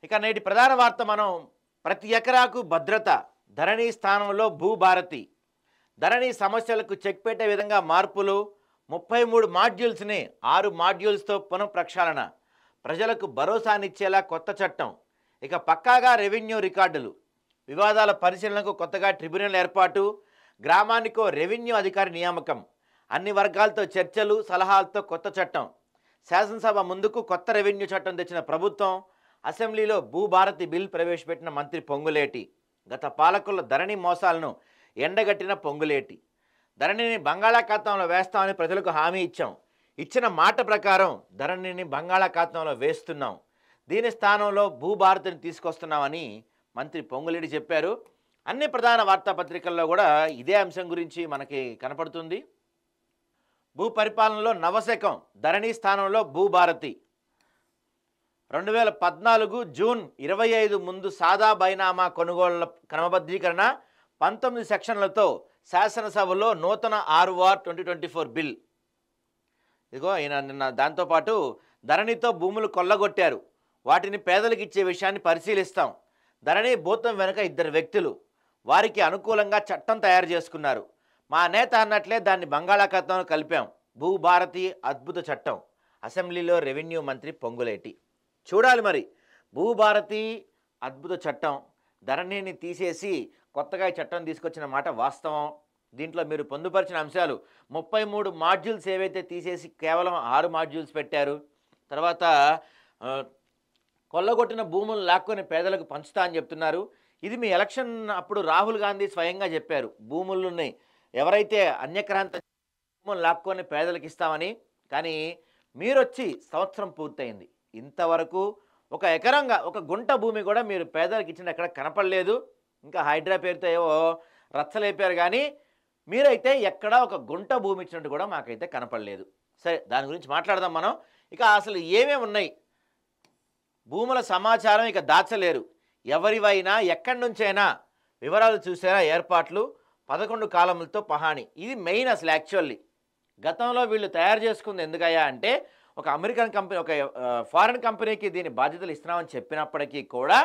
ఇక నేటి ప్రధాన వార్త మనం ప్రతి ఎకరాకు భద్రత ధరణి స్థానంలో భూభారతి ధరణి సమస్యలకు చెక్ పెట్టే విధంగా మార్పులు 33 మాడ్యూల్స్ని 6 మాడ్యూల్స్తో పునః ప్రక్షాళన ప్రజలకు భరోసానిచ్చేలా కొత్త చట్టం ఇక పక్కాగా రెవెన్యూ రికార్డులు వివాదాల పరిశీలనకు కొత్తగా ట్రిబ్యునల్ ఏర్పాటు గ్రామానికో రెవెన్యూ అధికారి నియామకం అన్ని వర్గాలతో చర్చలు సలహాలతో కొత్త చట్టం శాసనసభ ముందుకు కొత్త రెవెన్యూ చట్టం తెచ్చిన ప్రభుత్వం అసెంబ్లీలో భూభారతి బిల్ ప్రవేశపెట్టిన మంత్రి పొంగులేటి గత పాలకుల ధరణి మోసాలను ఎండగట్టిన పొంగులేటి ధరణిని బంగాళాఖాతంలో వేస్తామని ప్రజలకు హామీ ఇచ్చిన మాట ప్రకారం ధరణిని బంగాళాఖాతంలో వేస్తున్నాం దీని స్థానంలో భూభారతిని తీసుకొస్తున్నామని మంత్రి పొంగులేటి చెప్పారు. అన్ని ప్రధాన వార్తాపత్రికల్లో కూడా ఇదే అంశం గురించి మనకి కనపడుతుంది. భూ పరిపాలనలో నవశకం ధరణి స్థానంలో భూభారతి 2014 జూన్ 25 ముందు సాదా బైనామా కొనుగోళ్ల క్రమబద్ధీకరణ 19 సెక్షన్లతో శాసనసభలో నూతన ROR 2024 బిల్. ఇదిగో నిన్న దాంతోపాటు ధరణితో భూములు కొల్లగొట్టారు వాటిని పేదలకు ఇచ్చే విషయాన్ని పరిశీలిస్తాం. ధరణి భూతం వెనుక 2 వ్యక్తులు వారికి అనుకూలంగా చట్టం తయారు చేసుకున్నారు. మా నేత అన్నట్లే దాన్ని బంగాళాఖాతంలో కలిపాం. భూభారతి అద్భుత చట్టం అసెంబ్లీలో రెవెన్యూ మంత్రి పొంగులేటి. చూడాలి మరి భూభారతి అద్భుత చట్టం ధరణిని తీసేసి కొత్తగా చట్టం తీసుకొచ్చిన మాట వాస్తవం. దీంట్లో మీరు పొందుపరిచిన అంశాలు 33 మాడ్యూల్స్ ఏవైతే తీసేసి కేవలం 6 మాడ్యూల్స్ పెట్టారు. తర్వాత కొల్లగొట్టిన భూములు లాక్కొని పేదలకు పంచుతా అని చెప్తున్నారు. ఇది మీ ఎలక్షన్ అప్పుడు రాహుల్ గాంధీ స్వయంగా చెప్పారు భూములని ఎవరైతే అన్యక్రాంత భూములు లాక్కొని పేదలకు ఇస్తామని. కానీ మీరొచ్చి సంవత్సరం పూర్తయింది ఇంతవరకు ఒక ఎకరంగా ఒక గుంట భూమి కూడా మీరు పేదలకు ఇచ్చిన ఎక్కడ కనపడలేదు. ఇంకా హైడ్రా పేరుతో ఏవో రచ్చలేపారు కానీ మీరైతే ఎక్కడా ఒక గుంట భూమి ఇచ్చినట్టు కూడా మాకైతే కనపడలేదు. సరే దాని గురించి మాట్లాడదాం మనం. ఇక అసలు ఏమేమి ఉన్నాయి భూముల సమాచారం ఇక దాచలేరు. ఎవరివైనా ఎక్కడి నుంచైనా వివరాలు చూసారా ఏర్పాట్లు 11 కాలములతో పహాణి. ఇది మెయిన్ అసలు యాక్చువల్లీ గతంలో వీళ్ళు తయారు చేసుకుంది ఎందుకయ్యా అంటే ఒక అమెరికన్ కంపెనీ ఒక ఫారిన్ కంపెనీకి దీని బాధ్యతలు ఇస్తున్నామని చెప్పినప్పటికీ కూడా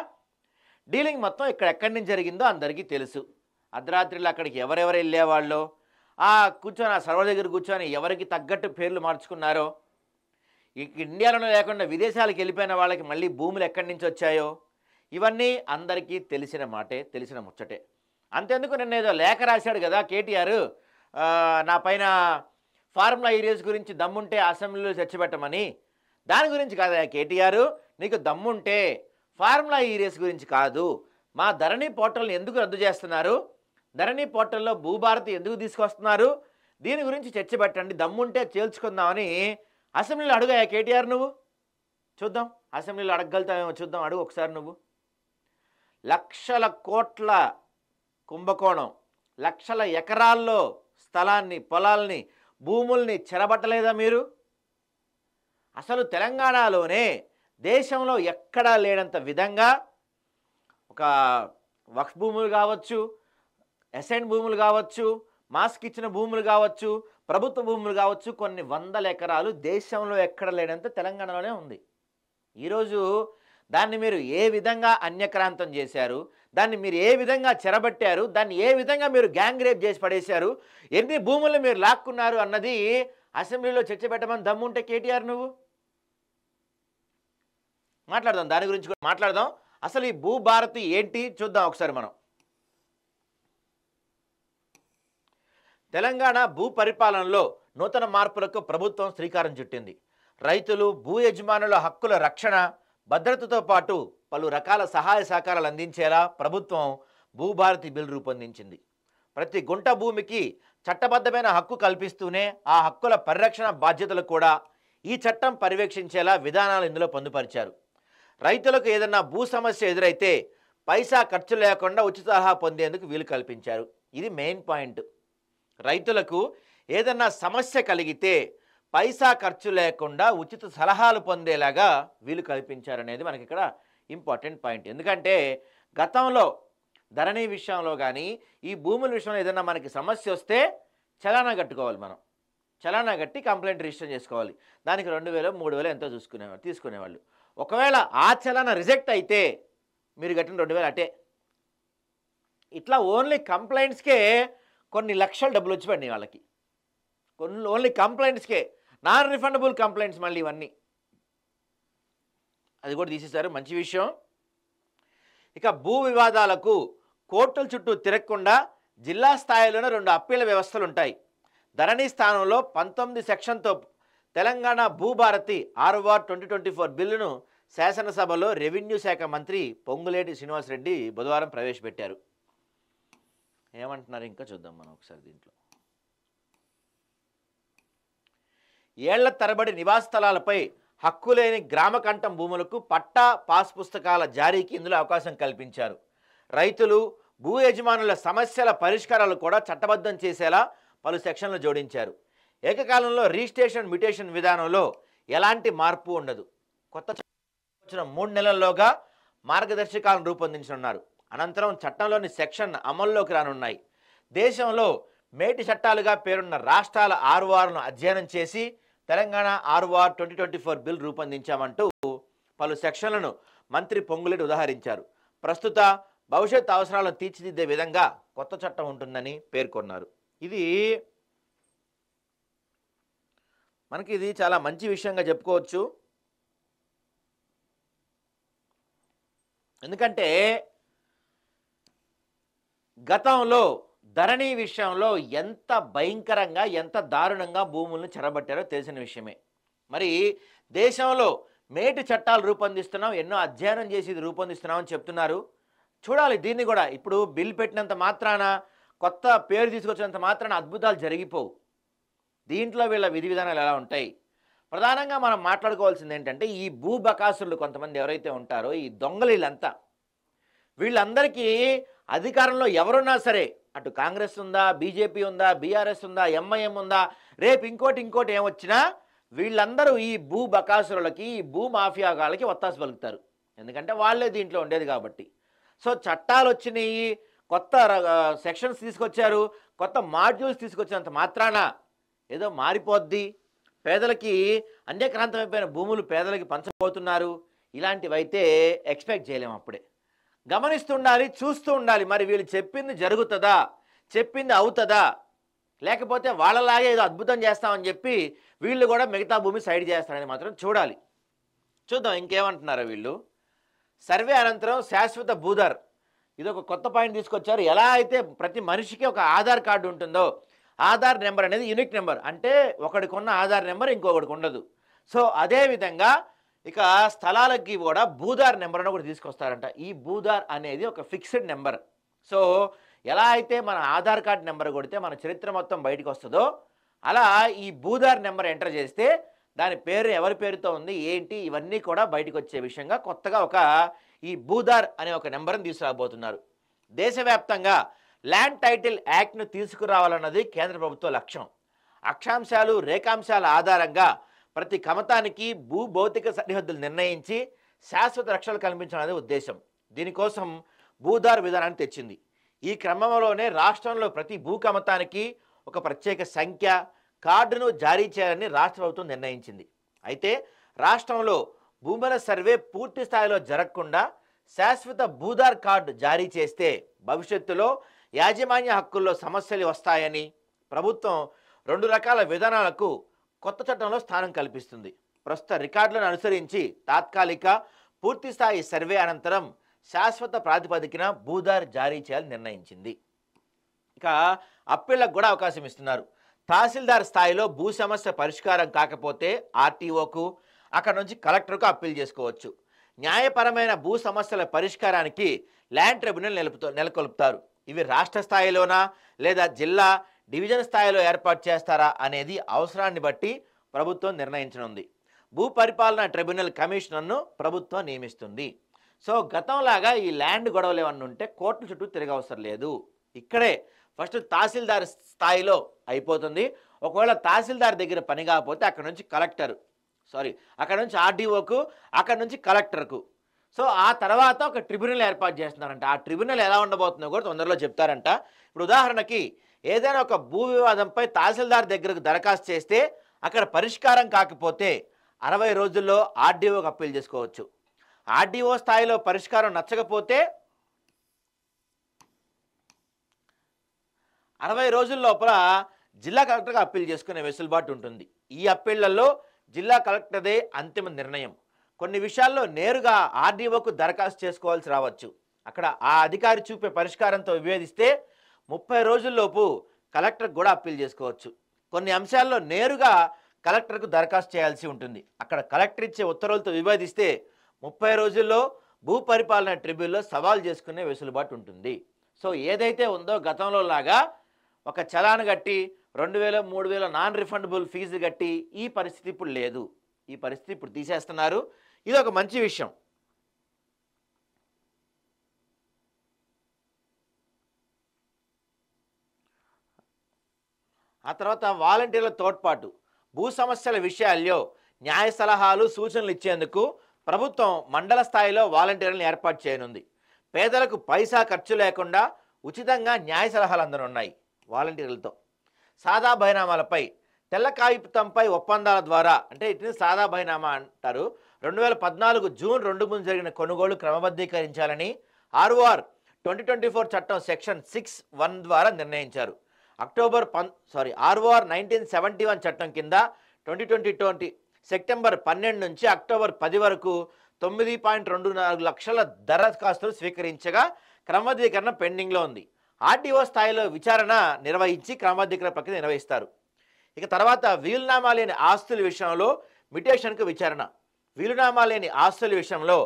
డీలింగ్ మొత్తం ఇక్కడ ఎక్కడి నుంచి జరిగిందో అందరికీ తెలుసు. అర్ధరాత్రిలో అక్కడికి ఎవరెవరు వెళ్ళేవాళ్ళో కూర్చొని ఆ సర్వర్ దగ్గర కూర్చొని ఎవరికి తగ్గట్టు పేర్లు మార్చుకున్నారో ఇండియాలోనే లేకుండా విదేశాలకు వెళ్ళిపోయిన వాళ్ళకి మళ్ళీ భూములు ఎక్కడి నుంచి వచ్చాయో ఇవన్నీ అందరికీ తెలిసిన మాటే తెలిసిన ముచ్చటే. అంతెందుకు నిన్న ఏదో లేఖ రాశాడు కదా కేటీఆర్ నా పైన ఫార్ములా ఏరియాస్ గురించి దమ్ముంటే అసెంబ్లీలో చర్చ పెట్టమని. దాని గురించి కాదా కేటీఆర్ నీకు దమ్ముంటే ఫార్ములా ఏరియాస్ గురించి కాదు మా ధరణి పోర్టల్ని ఎందుకు రద్దు చేస్తున్నారు ధరణి పోర్టల్లో భూభారతి ఎందుకు తీసుకొస్తున్నారు దీని గురించి చర్చ పెట్టండి దమ్ముంటే చేల్చుకుందామని అసెంబ్లీలో అడుగాయా కేటీఆర్ నువ్వు. చూద్దాం అసెంబ్లీలో అడగగలుగుతావేమో చూద్దాం అడుగు ఒకసారి నువ్వు. లక్షల కోట్ల కుంభకోణం లక్షల ఎకరాల్లో స్థలాన్ని పొలాల్ని భూముల్ని చెరబట్టలేదా మీరు. అసలు తెలంగాణలోనే దేశంలో ఎక్కడా లేనంత విధంగా ఒక వక్ఫ్ భూములు కావచ్చు అసైన్ భూములు కావచ్చు మాస్క్ ఇచ్చిన భూములు కావచ్చు ప్రభుత్వ భూములు కావచ్చు కొన్ని వందల ఎకరాలు దేశంలో ఎక్కడ లేనంత తెలంగాణలోనే ఉంది. ఈరోజు దాన్ని మీరు ఏ విధంగా అన్యక్రాంతం చేశారు దాన్ని మీరు ఏ విధంగా చెరబట్టారు దాన్ని ఏ విధంగా మీరు గ్యాంగ్ రేప్ చేసి పడేశారు ఎన్ని భూములు మీరు లాక్కున్నారు అన్నది అసెంబ్లీలో చర్చ పెట్టమని దమ్ముంటే కేటీఆర్ నువ్వు. మాట్లాడదాం దాని గురించి కూడా మాట్లాడదాం. అసలు ఈ భూభారతి ఏంటి చూద్దాం ఒకసారి మనం. తెలంగాణ భూ పరిపాలనలో నూతన మార్పులకు ప్రభుత్వం శ్రీకారం చుట్టింది. రైతులు భూ యజమానుల హక్కుల రక్షణ భద్రతతో పాటు పలు రకాల సహాయ సహకారాలు అందించేలా ప్రభుత్వం భూభారతి బిల్ రూపొందించింది. ప్రతి గుంట భూమికి చట్టబద్ధమైన హక్కు కల్పిస్తూనే ఆ హక్కుల పరిరక్షణ బాధ్యతలు కూడా ఈ చట్టం పర్యవేక్షించేలా విధానాలు ఇందులో పొందుపరిచారు. రైతులకు ఏదన్నా భూ సమస్య ఎదురైతే పైసా ఖర్చు లేకుండా ఉచిత సలహా పొందేందుకు వీలు కల్పించారు. ఇది మెయిన్ పాయింట్. రైతులకు ఏదన్నా సమస్య కలిగితే పైసా ఖర్చు లేకుండా ఉచిత సలహాలు పొందేలాగా వీలు కల్పించారనేది మనకి ఇక్కడ ఇంపార్టెంట్ పాయింట్. ఎందుకంటే గతంలో ధరణి విషయంలో కానీ ఈ భూముల విషయంలో ఏదైనా మనకి సమస్య వస్తే చలానా కట్టుకోవాలి మనం చలానా కట్టి కంప్లైంట్ రిజిస్టర్ చేసుకోవాలి. దానికి 2000 3000 ఎంతో తీసుకునేవాళ్ళు. ఒకవేళ ఆ చలన రిజెక్ట్ అయితే మీరు కట్టిన 2000 అటే. ఇట్లా ఓన్లీ కంప్లైంట్స్కే కొన్ని లక్షల డబ్బులు వచ్చి పడినాయి వాళ్ళకి. ఓన్లీ కంప్లైంట్స్కే, నాన్ రిఫండబుల్ కంప్లైంట్స్ మళ్ళీ ఇవన్నీ. అది కూడా తీసేశారు, మంచి విషయం. ఇక భూ వివాదాలకు కోర్టుల చుట్టూ తిరగకుండా జిల్లా స్థాయిలోనే 2 అప్పీల వ్యవస్థలు ఉంటాయి. ధరణి స్థానంలో 19 సెక్షన్తో తెలంగాణ భూభారతి 6/2024 బిల్లును శాసనసభలో రెవెన్యూ శాఖ మంత్రి పొంగులేటి శ్రీనివాసరెడ్డి బుధవారం ప్రవేశపెట్టారు. ఏమంటున్నారు ఇంకా చూద్దాం మనం ఒకసారి. దీంట్లో ఏళ్ల తరబడి నివాస స్థలాలపై హక్కు లేని గ్రామకంఠం భూములకు పట్టా పాస్ పుస్తకాల జారీకి ఇందులో అవకాశం కల్పించారు. రైతులు, భూ యజమానుల సమస్యల పరిష్కారాలు కూడా చట్టబద్ధం చేసేలా పలు సెక్షన్లు జోడించారు. ఏకకాలంలో రిజిస్ట్రేషన్, మ్యుటేషన్ విధానంలో ఎలాంటి మార్పు ఉండదు. కొత్త వచ్చిన 3 నెలల్లోగా మార్గదర్శకాలను రూపొందించనున్నారు. అనంతరం చట్టంలోని సెక్షన్ అమల్లోకి రానున్నాయి. దేశంలో మేటి చట్టాలుగా పేరున్న రాష్ట్రాల ఆర్ఓఆర్ను అధ్యయనం చేసి తెలంగాణ ఆర్ఓఆర్ 2024 బిల్ రూపొందించామంటూ పలు సెక్షన్లను మంత్రి పొంగులేటి ఉదాహరించారు. ప్రస్తుత భవిష్యత్ అవసరాలను తీర్చిదిద్దే విధంగా కొత్త చట్టం ఉంటుందని పేర్కొన్నారు. మనకి ఇది చాలా మంచి విషయంగా చెప్పుకోవచ్చు. ఎందుకంటే గతంలో ధరణి విషయంలో ఎంత భయంకరంగా, ఎంత దారుణంగా భూములను చెరబట్టారో తెలిసిన విషయమే. మరి దేశంలో మేటి చట్టాలు రూపొందిస్తున్నాం, ఎన్నో అధ్యయనం చేసి ఇది రూపొందిస్తున్నామని చెప్తున్నారు. చూడాలి దీన్ని కూడా. ఇప్పుడు బిల్ పెట్టినంత మాత్రాన, కొత్త పేరు తీసుకొచ్చినంత మాత్రాన అద్భుతాలు జరిగిపోవు. దీంట్లో వీళ్ళ విధి విధానాలు ఎలా ఉంటాయి? ప్రధానంగా మనం మాట్లాడుకోవాల్సింది ఏంటంటే, ఈ భూ బకాసురులు కొంతమంది ఎవరైతే ఉంటారో, ఈ దొంగలు వీళ్ళందరికీ అధికారంలో ఎవరున్నా సరే, అటు కాంగ్రెస్ ఉందా, బీజేపీ ఉందా, బీఆర్ఎస్ ఉందా, ఎంఐఎం ఉందా, రేపు ఇంకోటి ఏమొచ్చినా వీళ్ళందరూ ఈ భూ బకాసురులకి, ఈ భూ మాఫియాగాళ్ళకి ఒత్తాసు పలుకుతారు. ఎందుకంటే వాళ్ళే దీంట్లో ఉండేది కాబట్టి. సో చట్టాలు వచ్చినాయి, కొత్త సెక్షన్స్ తీసుకొచ్చారు, కొత్త మాడ్యూల్స్ తీసుకొచ్చినంత మాత్రాన ఏదో మారిపోద్ది, పేదలకి అన్యక్రాంతమైపోయిన భూములు పేదలకి పంచబోతున్నారు, ఇలాంటివైతే ఎక్స్పెక్ట్ చేయలేము. అప్పుడే గమనిస్తుండాలి, చూస్తూ ఉండాలి. మరి వీళ్ళు చెప్పింది జరుగుతుందా, చెప్పింది అవుతుందా, లేకపోతే వాళ్ళలాగే ఏదో అద్భుతం చేస్తామని చెప్పి వీళ్ళు కూడా మిగతా భూమి సైడ్ చేస్తారని మాత్రం చూడాలి. చూద్దాం ఇంకేమంటున్నారో వీళ్ళు. సర్వే అనంతరం శాశ్వత భూధార్, ఇది ఒక కొత్త పాయింట్ తీసుకొచ్చారు. ఎలా అయితే ప్రతి మనిషికి ఒక ఆధార్ కార్డు ఉంటుందో, ఆధార్ నెంబర్ అనేది యూనిక్ నెంబర్, అంటే ఒకడికి ఉన్న ఆధార్ నెంబర్ ఇంకొకటికి ఉండదు. సో అదేవిధంగా ఇక స్థలాలకి కూడా భూధార్ నెంబర్ అని ఒకటి తీసుకొస్తారంట. ఈ భూధార్ అనేది ఒక ఫిక్స్డ్ నెంబర్. సో ఎలా అయితే మన ఆధార్ కార్డు నెంబర్ కొడితే మన చరిత్ర మొత్తం బయటకు వస్తుందో, అలా ఈ భూధార్ నెంబర్ ఎంటర్ చేస్తే దాని పేరు ఎవరి పేరుతో ఉంది ఏంటి ఇవన్నీ కూడా బయటకు వచ్చే విషయంగా కొత్తగా ఈ భూధార్ అనే ఒక నెంబర్ని తీసుకురాబోతున్నారు. దేశవ్యాప్తంగా ల్యాండ్ టైటిల్ యాక్ట్ను తీసుకురావాలన్నది కేంద్ర ప్రభుత్వ లక్ష్యం. అక్షాంశాలు, రేఖాంశాల ఆధారంగా ప్రతి కమతానికి భూభౌతిక సరిహద్దులు నిర్ణయించి శాశ్వత రక్షణ కల్పించాలనే ఉద్దేశం. దీనికోసం భూధార్ విధానాన్ని తెచ్చింది. ఈ క్రమంలోనే రాష్ట్రంలో ప్రతి భూ కమతానికి ఒక ప్రత్యేక సంఖ్య, కార్డును జారీ చేయాలని రాష్ట్ర ప్రభుత్వం నిర్ణయించింది. అయితే రాష్ట్రంలో భూముల సర్వే పూర్తి స్థాయిలో జరగకుండా శాశ్వత భూధార్ కార్డు జారీ చేస్తే భవిష్యత్తులో యాజమాన్య హక్కుల్లో సమస్యలు వస్తాయని ప్రభుత్వం 2 రకాల విధానాలకు కొత్త చట్టంలో స్థానం కల్పిస్తుంది. ప్రస్తుత రికార్డులను అనుసరించి తాత్కాలిక, పూర్తి స్థాయి సర్వే అనంతరం శాశ్వత ప్రాతిపదికన భూధార్ జారీ చేయాలని నిర్ణయించింది. ఇక అప్పీళ్లకు కూడా అవకాశం ఇస్తున్నారు. తహసీల్దార్ స్థాయిలో భూ సమస్య పరిష్కారం కాకపోతే ఆర్టీఓకు, అక్కడ నుంచి కలెక్టర్కు అప్పీల్ చేసుకోవచ్చు. న్యాయపరమైన భూ సమస్యల పరిష్కారానికి ల్యాండ్ ట్రిబ్యునల్ నెలకొల్పుతారు. ఇవి రాష్ట్ర స్థాయిలోనా లేదా జిల్లా, డివిజన్ స్థాయిలో ఏర్పాటు చేస్తారా అనేది అవసరాన్ని బట్టి ప్రభుత్వం నిర్ణయించనుంది. భూ పరిపాలన ట్రిబ్యునల్ కమిషనర్ను ప్రభుత్వం నియమిస్తుంది. సో గతంలాగా ఈ ల్యాండ్ గొడవలు ఏమన్నా ఉంటే కోర్టు చుట్టూ తిరగవసరం లేదు. ఇక్కడే ఫస్ట్ తహసీల్దార్ స్థాయిలో అయిపోతుంది. ఒకవేళ తహసీల్దార్ దగ్గర పని కాకపోతే అక్కడ నుంచి ఆర్డీఓకు, అక్కడ నుంచి కలెక్టర్కు. సో ఆ తర్వాత ఒక ట్రిబ్యునల్ ఏర్పాటు చేస్తున్నారంట. ఆ ట్రిబ్యునల్ ఎలా ఉండబోతుందో కూడా తొందరలో చెప్తారంట. ఇప్పుడు ఉదాహరణకి ఏదైనా ఒక భూ వివాదంపై తహసీల్దార్ దగ్గరకు దరఖాస్తు చేస్తే అక్కడ పరిష్కారం కాకపోతే 60 రోజుల్లో ఆర్డీఓకి అప్పీల్ చేసుకోవచ్చు. ఆర్డీఓ స్థాయిలో పరిష్కారం నచ్చకపోతే 60 రోజుల లోపల జిల్లా కలెక్టర్కి అప్పీల్ చేసుకునే వెసులుబాటు ఉంటుంది. ఈ అప్పీళ్లలో జిల్లా కలెక్టర్దే అంతిమ నిర్ణయం. కొన్ని విషయాల్లో నేరుగా ఆర్డీఓకు దరఖాస్తు చేసుకోవాల్సి రావచ్చు. అక్కడ ఆ అధికారి చూపే పరిష్కారంతో విభేదిస్తే 30 రోజుల్లోపు కలెక్టర్కి కూడా అప్పీల్ చేసుకోవచ్చు. కొన్ని అంశాల్లో నేరుగా కలెక్టర్కు దరఖాస్తు చేయాల్సి ఉంటుంది. అక్కడ కలెక్టర్ ఇచ్చే ఉత్తర్వులతో విభేదిస్తే 30 రోజుల్లో భూ పరిపాలన ట్రిబ్యునల్లో సవాల్ చేసుకునే వెసులుబాటు ఉంటుంది. సో ఏదైతే ఉందో గతంలో లాగా ఒక చలాన్ కట్టి 2000 3000 నాన్ రిఫండబుల్ ఫీజు కట్టి ఈ పరిస్థితి ఇప్పుడు లేదు. ఈ పరిస్థితి ఇప్పుడు తీసేస్తున్నారు. ఇది ఒక మంచి విషయం. ఆ తర్వాత వాలంటీర్ల తోడ్పాటు. భూ సమస్యల విషయాల్లో న్యాయ సలహాలు సూచనలు ఇచ్చేందుకు ప్రభుత్వం మండల స్థాయిలో వాలంటీర్లను ఏర్పాటు చేయనుంది. పేదలకు పైసా ఖర్చు లేకుండా ఉచితంగా న్యాయ సలహాలు అందనున్నాయి వాలంటీర్లతో. సాదా బైనామాలపై తెల్ల కాగితంపై ఒప్పందాల ద్వారా, అంటే ఇటు సాదా బైనామా అంటారు, 2014 జూన్ 2 ముందు జరిగిన కొనుగోలు క్రమబద్ధీకరించాలని ఆర్ఓఆర్ 2024 చట్టం సెక్షన్ 6(1) ద్వారా నిర్ణయించారు. ఆర్ఓఆర్ 1971 చట్టం కింద 2020 సెప్టెంబర్ 12 నుంచి అక్టోబర్ 10 వరకు 9.24 లక్షల దరఖాస్తులు స్వీకరించగా క్రమబద్ధీకరణ పెండింగ్లో ఉంది. ఆర్డీఓ స్థాయిలో విచారణ నిర్వహించి క్రమబద్ధీకరణ ప్రక్రియ నిర్వహిస్తారు. ఇక తర్వాత వీలునామా లేని ఆస్తుల విషయంలో మ్యుటేషన్కు విచారణ. వీలునామా లేని ఆస్తుల విషయంలో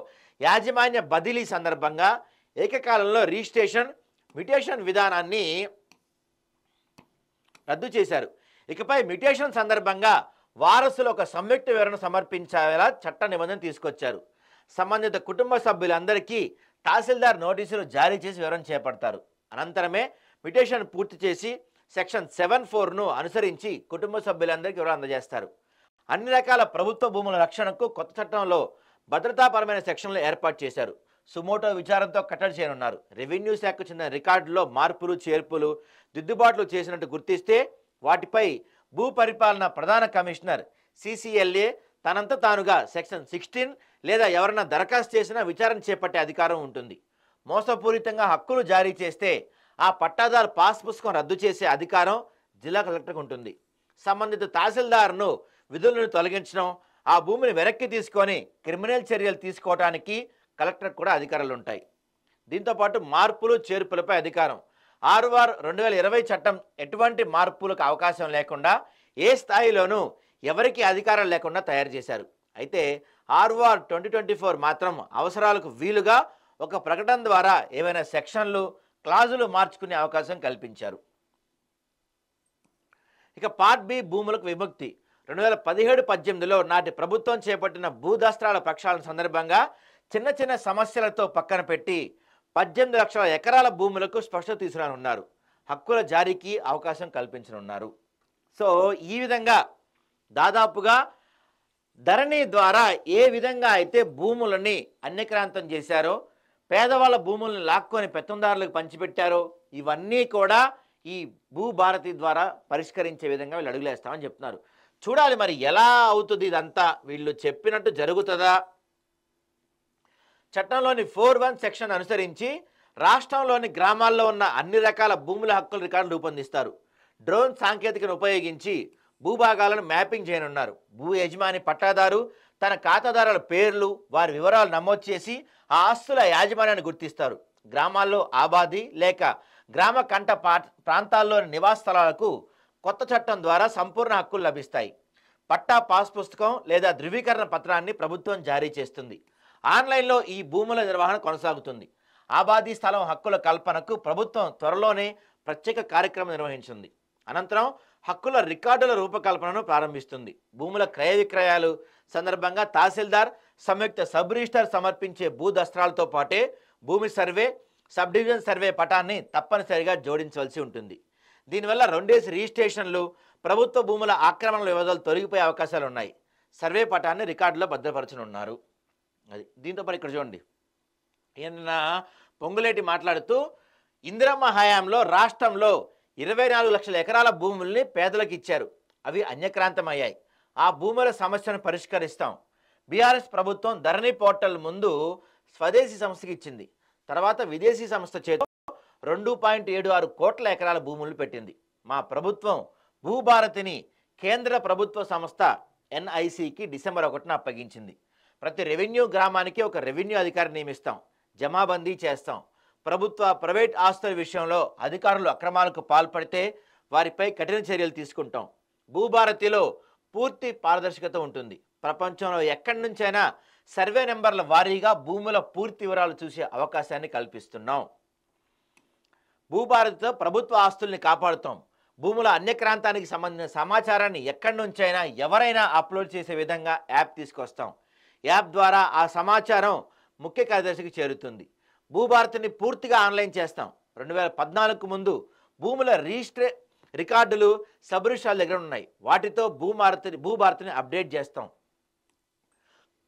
యాజమాన్య బదిలీ సందర్భంగా ఏకకాలంలో రిజిస్ట్రేషన్ మ్యుటేషన్ విధానాన్ని రద్దు చేశారు. ఇకపై మ్యుటేషన్ సందర్భంగా వారసులు ఒక సంయుక్త వివరణ సమర్పించేలా చట్ట నిబంధన తీసుకొచ్చారు. సంబంధిత కుటుంబ సభ్యులందరికీ తహసీల్దార్ నోటీసులు జారీ చేసి వివరణ చేపడతారు. అనంతరమే మ్యుటేషన్ పూర్తి చేసి సెక్షన్ 7(4)ను అనుసరించి కుటుంబ సభ్యులందరికీ వివరణ అందజేస్తారు. అన్ని రకాల ప్రభుత్వ భూముల రక్షణకు కొత్త చట్టంలో భద్రతాపరమైన సెక్షన్లు ఏర్పాటు చేశారు. సుమోటో విచారంతో కట్టడి చేయనున్నారు. రెవెన్యూ శాఖకు చెందిన రికార్డులో మార్పులు చేర్పులు దిద్దుబాట్లు చేసినట్టు గుర్తిస్తే వాటిపై భూ పరిపాలన ప్రధాన కమిషనర్ CCLA తనంత తానుగా సెక్షన్ 16 లేదా ఎవరైనా దరఖాస్తు చేసినా విచారణ చేపట్టే అధికారం ఉంటుంది. మోసపూరితంగా హక్కులు జారీ చేస్తే ఆ పట్టాదారు పాస్ పుస్తకం రద్దు చేసే అధికారం జిల్లా కలెక్టర్కు ఉంటుంది. సంబంధిత తహసీల్దార్ను విధుల నుండి తొలగించడం, ఆ భూమిని వెనక్కి తీసుకొని క్రిమినల్ చర్యలు తీసుకోవడానికి కలెక్టర్కు కూడా అధికారాలు ఉంటాయి. దీంతోపాటు మార్పులు చేర్పులపై అధికారం. ఆర్ఓఆర్ 2020 చట్టం ఎటువంటి మార్పులకు అవకాశం లేకుండా ఏ స్థాయిలోనూ ఎవరికి అధికారం లేకుండా తయారు చేశారు. అయితే ఆర్ఓఆర్ 2024 మాత్రం అవసరాలకు వీలుగా ఒక ప్రకటన ద్వారా ఏవైనా సెక్షన్లు క్లాజులు మార్చుకునే అవకాశం కల్పించారు. ఇక పార్ట్ బి భూములకు విముక్తి. 2017-18లో నాటి ప్రభుత్వం చేపట్టిన భూదస్త్రాల ప్రక్షాళన సందర్భంగా చిన్న చిన్న సమస్యలతో పక్కన పెట్టి 18 లక్షల ఎకరాల భూములకు స్పష్టత తీసుకురానున్నారు. హక్కుల జారీకి అవకాశం కల్పించనున్నారు. సో ఈ విధంగా దాదాపుగా ధరణి ద్వారా ఏ విధంగా అయితే భూములని అన్యక్రాంతం చేశారో, పేదవాళ్ళ భూములను లాక్కొని పెత్తందారులకు పంచిపెట్టారో, ఇవన్నీ కూడా ఈ భూభారతి ద్వారా పరిష్కరించే విధంగా వీళ్ళు అడుగులేస్తామని చెప్తున్నారు. చూడాలి మరి ఎలా అవుతుంది ఇదంతా, వీళ్ళు చెప్పినట్టు జరుగుతుందా? చట్టంలోని 4(1) సెక్షన్ అనుసరించి రాష్ట్రంలోని గ్రామాల్లో ఉన్న అన్ని రకాల భూముల హక్కుల రికార్డులు రూపొందిస్తారు. డ్రోన్ సాంకేతికను ఉపయోగించి భూభాగాలను మ్యాపింగ్ చేయనున్నారు. భూ యజమాని పట్టాదారు తన ఖాతాదారుల పేర్లు, వారి వివరాలు నమోదు చేసి ఆ ఆస్తుల యాజమాన్యాన్ని గుర్తిస్తారు. గ్రామాల్లో ఆబాది లేక గ్రామ కంట ప్రాంతాల్లోని నివాస స్థలాలకు కొత్త చట్టం ద్వారా సంపూర్ణ హక్కులు లభిస్తాయి. పట్టా పాస్ పుస్తకం లేదా ధృవీకరణ పత్రాన్ని ప్రభుత్వం జారీ చేస్తుంది. ఆన్లైన్లో ఈ భూముల నిర్వహణ కొనసాగుతుంది. ఆబాదీ స్థలం హక్కుల కల్పనకు ప్రభుత్వం త్వరలోనే ప్రత్యేక కార్యక్రమం నిర్వహించింది. అనంతరం హక్కుల రికార్డుల రూపకల్పనను ప్రారంభిస్తుంది. భూముల క్రయ విక్రయాలు సందర్భంగా తహసీల్దార్, సంయుక్త సబ్ రిజిస్టర్ సమర్పించే భూ దస్త్రాలతో పాటే భూమి సర్వే, సబ్ డివిజన్ సర్వే పటాన్ని తప్పనిసరిగా జోడించవలసి ఉంటుంది. దీనివల్ల 2 రిజిస్ట్రేషన్లు, ప్రభుత్వ భూముల ఆక్రమణల వ్యవధులు తొలగిపోయే అవకాశాలు ఉన్నాయి. సర్వే పటాన్ని రికార్డులో భద్రపరచనున్నారు. అది దీంతో పాటు ఇక్కడ చూడండి, ఈయన పొంగులేటి మాట్లాడుతూ ఇందిరమ్మ హయాంలో రాష్ట్రంలో 24 లక్షల ఎకరాల భూముల్ని పేదలకు ఇచ్చారు. అవి అన్యక్రాంతం అయ్యాయి. ఆ భూముల సమస్యను పరిష్కరిస్తాం. బీఆర్ఎస్ ప్రభుత్వం ధరణి పోర్టల్ ముందు స్వదేశీ సంస్థకి ఇచ్చింది. తర్వాత విదేశీ సంస్థ చేతిలో 2.76 కోట్ల ఎకరాల భూములు పెట్టింది. మా ప్రభుత్వం భూభారతిని కేంద్ర ప్రభుత్వ సంస్థ ఎన్ఐసికి డిసెంబర్ 1న అప్పగించింది. ప్రతి రెవెన్యూ గ్రామానికి ఒక రెవెన్యూ అధికారిని నియమిస్తాం, జమాబందీ చేస్తాం. ప్రభుత్వ ప్రైవేట్ ఆస్తుల విషయంలో అధికారులు అక్రమాలకు పాల్పడితే వారిపై కఠిన చర్యలు తీసుకుంటాం. భూభారతిలో పూర్తి పారదర్శకత ఉంటుంది. ప్రపంచంలో ఎక్కడి నుంచైనా సర్వే నెంబర్ల వారీగా భూముల పూర్తి వివరాలు చూసే అవకాశాన్ని కల్పిస్తున్నాం. భూభారతితో ప్రభుత్వ ఆస్తుల్ని కాపాడుతాం. భూముల అన్యక్రాంతానికి సంబంధించిన సమాచారాన్ని ఎక్కడి నుంచైనా ఎవరైనా అప్లోడ్ చేసే విధంగా యాప్ తీసుకొస్తాం. యాప్ ద్వారా ఆ సమాచారం ముఖ్య కార్యదర్శికి చేరుతుంది. భూభారతిని పూర్తిగా ఆన్లైన్ చేస్తాం. 2014కు ముందు భూముల రికార్డులు సబ్ రిజిస్ట్రాల దగ్గర ఉన్నాయి. వాటితో భూభారతిని అప్డేట్ చేస్తాం.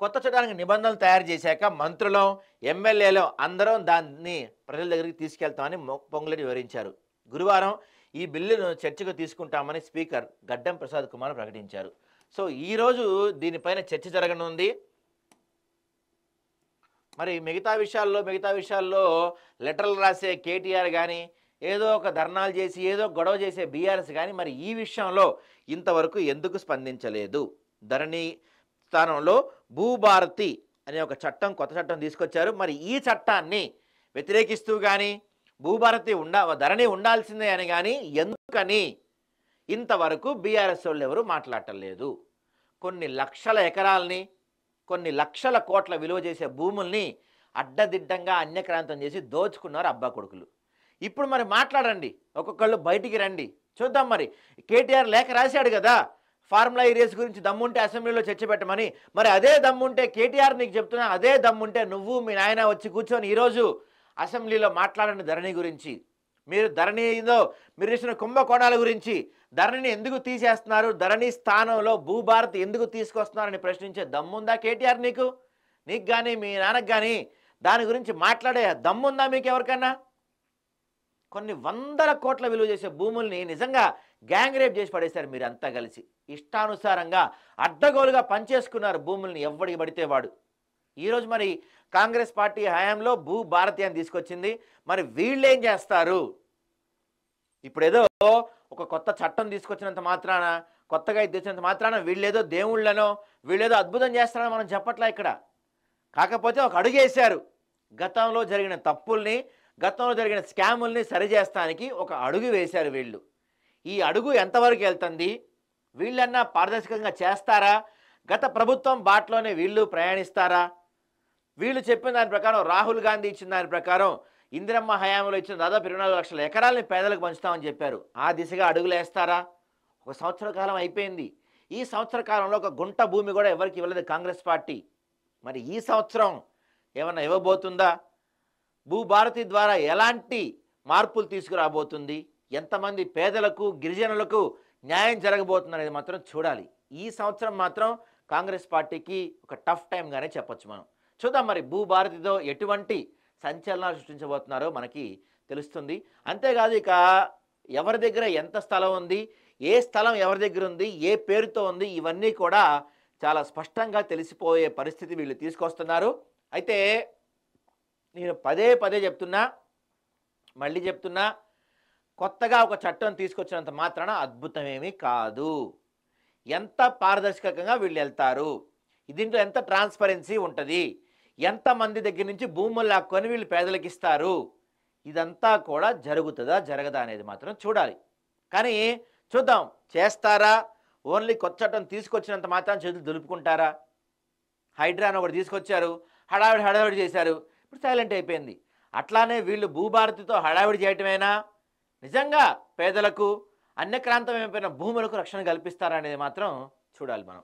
కొత్త చట్టానికి నిబంధనలు తయారు చేశాక మంత్రులం, ఎమ్మెల్యేలు అందరం దాన్ని ప్రజల దగ్గరికి తీసుకెళ్తామని పొంగులేటి వివరించారు. గురువారం ఈ బిల్లును చర్చకు తీసుకుంటామని స్పీకర్ గడ్డం ప్రసాద్ కుమార్ ప్రకటించారు. సో ఈరోజు దీనిపైన చర్చ జరగనుంది. మరి మిగతా విషయాల్లో లెటర్లు రాసే కేటీఆర్ కానీ, ఏదో ఒక ధర్నాలు చేసి ఏదో గొడవ చేసే బీఆర్ఎస్ కానీ మరి ఈ విషయంలో ఇంతవరకు ఎందుకు స్పందించలేదు? ధరణి స్థానంలో భూభారతి అనే ఒక కొత్త చట్టం తీసుకొచ్చారు. మరి ఈ చట్టాన్ని వ్యతిరేకిస్తూ కానీ ధరణి ఉండాల్సిందే అని కానీ ఎందుకని ఇంతవరకు బీఆర్ఎస్ వాళ్ళు ఎవరు మాట్లాడటలేదు? కొన్ని లక్షల ఎకరాలని, కొన్ని లక్షల కోట్ల విలువ చేసే భూముల్ని అడ్డదిడ్డంగా అన్యక్రాంతం చేసి దోచుకున్నారు అబ్బా కొడుకులు. ఇప్పుడు మరి మాట్లాడండి, ఒక్కొక్కళ్ళు బయటికి రండి, చూద్దాం. మరి కేటీఆర్ లేఖ రాశాడు కదా ఫార్ములా ఈ రేస్ గురించి, దమ్ముంటే అసెంబ్లీలో చర్చ పెట్టమని. మరి అదే దమ్ముంటే కేటీఆర్ నీకు చెప్తున్నా, అదే దమ్ముంటే నువ్వు మీ నాయన వచ్చి కూర్చొని ఈరోజు అసెంబ్లీలో మాట్లాడండి ధరణి గురించి. మీరు ధరణిలో మీరు ఇచ్చిన కుంభకోణాల గురించి, ధరణిని ఎందుకు తీసేస్తున్నారు, ధరణి స్థానంలో భూభారతి ఎందుకు తీసుకొస్తున్నారని ప్రశ్నించే దమ్ముందా కేటీఆర్ నీకు కానీ మీ నాన్నకు కానీ? దాని గురించి మాట్లాడే దమ్ముందా మీకు ఎవరికన్నా? కొన్ని వందల కోట్ల విలువ చేసే భూముల్ని నిజంగా గ్యాంగ్ రేప్ చేసి పడేశారు మీరు అంతా కలిసి. ఇష్టానుసారంగా అడ్డగోలుగా పనిచేసుకున్నారు భూముల్ని ఎవడికి పడితే వాడు. ఈరోజు మరి కాంగ్రెస్ పార్టీ హయాంలో భూభారతి అని తీసుకొచ్చింది. మరి వీళ్ళు ఏం చేస్తారు? ఇప్పుడేదో ఒక కొత్త చట్టం తీసుకొచ్చినంత మాత్రాన, కొత్తగా తెచ్చినంత మాత్రాన వీళ్ళేదో దేవుళ్ళనో వీళ్ళేదో అద్భుతం చేస్తారని మనం చెప్పట్లా ఇక్కడ. కాకపోతే ఒక అడుగు వేశారు. గతంలో జరిగిన తప్పుల్ని, గతంలో జరిగిన స్కాముల్ని సరిచేస్తానికి ఒక అడుగు వేశారు వీళ్ళు. ఈ అడుగు ఎంతవరకు వెళ్తుంది? వీళ్ళన్నా పారదర్శకంగా చేస్తారా? గత ప్రభుత్వం బాటలోనే వీళ్ళు ప్రయాణిస్తారా? వీళ్ళు చెప్పిన దాని ప్రకారం, రాహుల్ గాంధీ ఇచ్చిన దాని ప్రకారం ఇందిరమ్మ హయాంలో ఇచ్చిన దాదాపు 24 లక్షల ఎకరాలని పేదలకు పంచుతామని చెప్పారు. ఆ దిశగా అడుగులు వేస్తారా? ఒక సంవత్సర కాలం అయిపోయింది. ఈ సంవత్సర కాలంలో ఒక గుంట భూమి కూడా ఎవరికి ఇవ్వలేదు కాంగ్రెస్ పార్టీ. మరి ఈ సంవత్సరం ఏమన్నా ఇవ్వబోతుందా? భూభారతి ద్వారా ఎలాంటి మార్పులు తీసుకురాబోతుంది? ఎంతమంది పేదలకు, గిరిజనులకు న్యాయం జరగబోతుంది అనేది మాత్రం చూడాలి. ఈ సంవత్సరం మాత్రం కాంగ్రెస్ పార్టీకి ఒక టఫ్ టైంగానే చెప్పొచ్చు మనం. చూద్దాం మరి భూభారతితో ఎటువంటి సంచలనాలు సృష్టించబోతున్నారో మనకి తెలుస్తుంది. అంతేకాదు ఇక ఎవరి దగ్గర ఎంత స్థలం ఉంది, ఏ స్థలం ఎవరి దగ్గర ఉంది, ఏ పేరుతో ఉంది, ఇవన్నీ కూడా చాలా స్పష్టంగా తెలిసిపోయే పరిస్థితి వీళ్ళు తీసుకొస్తున్నారు. అయితే నేను పదే చెప్తున్నా, మళ్ళీ చెప్తున్నా, కొత్తగా ఒక చట్టం తీసుకొచ్చినంత మాత్రాన అద్భుతమేమీ కాదు. ఎంత పారదర్శకంగా వీళ్ళు వెళ్తారు, దీంట్లో ఎంత ట్రాన్స్పరెన్సీ ఉంటుంది, ఎంతమంది దగ్గర నుంచి భూములు లాక్కొని వీళ్ళు పేదలకు ఇస్తారు, ఇదంతా కూడా జరుగుతుందా జరగదా అనేది మాత్రం చూడాలి. కానీ చూద్దాం, చేస్తారా? ఓన్లీ కొత్త చట్టం తీసుకొచ్చినంత మాత్రం చేతులు దులుపుకుంటారా? హైడ్రాన్ ఒకటి తీసుకొచ్చారు, హడావిడి చేశారు, ఇప్పుడు సైలెంట్ అయిపోయింది. అట్లానే వీళ్ళు భూభారతితో హడావిడి చేయటమేనా? నిజంగా పేదలకు, అన్యక్రాంతం అయిపోయిన భూములకు రక్షణ కల్పిస్తారా అనేది మాత్రం చూడాలి మనం.